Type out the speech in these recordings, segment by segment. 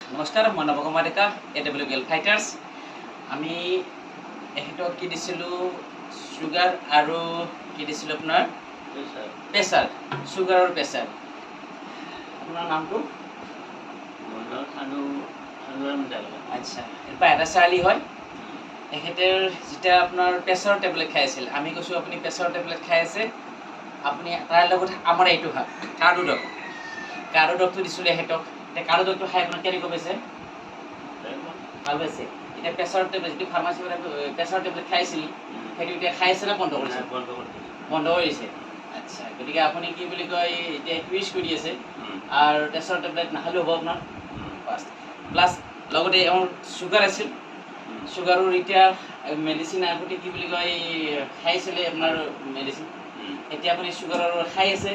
নমস্কাৰ, মই নৱকুমাৰ ডেকা, AWL fighters. আমি এখেতক কি দিছিলোঁ, চুগাৰ আৰু কি দিছিলোঁ আপোনাৰ প্ৰেছাৰ, চুগাৰ আৰু প্ৰেছাৰ। আপোনাৰ নামটো? আচ্ছা, এটা চাৰ্লি হয়। এখেতে যেতিয়া আপোনাৰ প্ৰেছাৰৰ টেবলেট খাই আছিল, আমি কৈছোঁ আপুনি প্ৰেছাৰৰ টেবলেট খাই আছে, আপুনি তাৰ লগত আমাৰ এইটো খাওক, কাৰ্ডো দৰৱটো দিছিলোঁ এখেতক। এতিয়া কাৰ্ডো দৰৱটো খাই আপোনাৰ কেনেকুৱা পাইছে? ভাল পাইছে। এতিয়া প্ৰেছাৰৰ টেবলেট যিটো ফাৰ্মাচীৰ পৰা প্ৰেছাৰৰ টেবলেট খাইছিল, সেইটো এতিয়া খাই আছে নে বন্ধ কৰিছে? বন্ধ কৰিছে। আচ্ছা, গতিকে আপুনি কি বুলি কয়, এতিয়া ইউজ কৰি আছে আৰু প্ৰেছাৰৰ টেবলেট নাখালেও হ'ব আপোনাৰ। প্লাছ লগতে আমাৰ চুগাৰ আছিল, চুগাৰৰ এতিয়া মেডিচিন আগতে কি বুলি কয় খাইছিলে আপোনাৰ মেডিচিন, এতিয়া আপুনি চুগাৰৰ খাই আছে?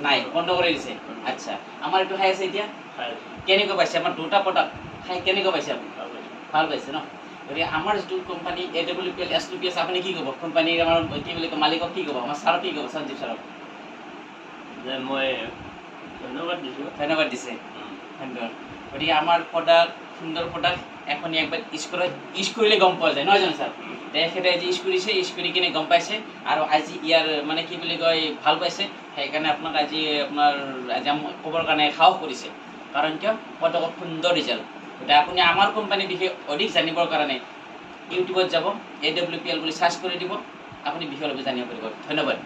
নাই, বন্ধ কৰি দিছে। আচ্ছা, আমাৰ এইটো খাই আছে এতিয়া? কেনেকুৱা পাইছে? আমাৰ দুটা প্ৰডাক্ট খাই কেনেকুৱা পাইছে আপুনি? ভাল পাইছে ন? গতিকে আমাৰ যিটো কোম্পানী AWL SWPS, আপুনি কি ক'ব কোম্পানীৰ আমাৰ কি বুলি কয় মালিকক কি ক'ব, আমাৰ ছাৰক কি ক'ব, সঞ্জীৱ ছাৰক? যে মই ধন্যবাদ দিছোঁ। ধন্যবাদ দিছে। ধন্যবাদ। গতিকে আমাৰ প্ৰডাক্ট সুন্দৰ প্ৰডাক্ট, এখন একবাৰ ইউজ কৰিলে গম পোৱা যায়, নহয় জানো ছাৰ? তেখেতে আজি ইউজ কৰিছে, ইউজ কৰি কিনে গম পাইছে আৰু আজি ইয়াৰ মানে কি বুলি কয় ভাল পাইছে, সেইকাৰণে আপোনাক আজি ক'বৰ কাৰণে সাহস কৰিছে। কাৰণ কিয়? প্ৰডাক্টত সুন্দৰ ৰিজাল্ট। গতিকে আপুনি আমাৰ কোম্পানীৰ বিষয়ে অধিক জানিবৰ কাৰণে ইউটিউবত যাব, AWPL বুলি চাৰ্চ কৰি দিব, আপুনি বিষয়ৰ বিষয়ে জানিব পাৰিব। ধন্যবাদ।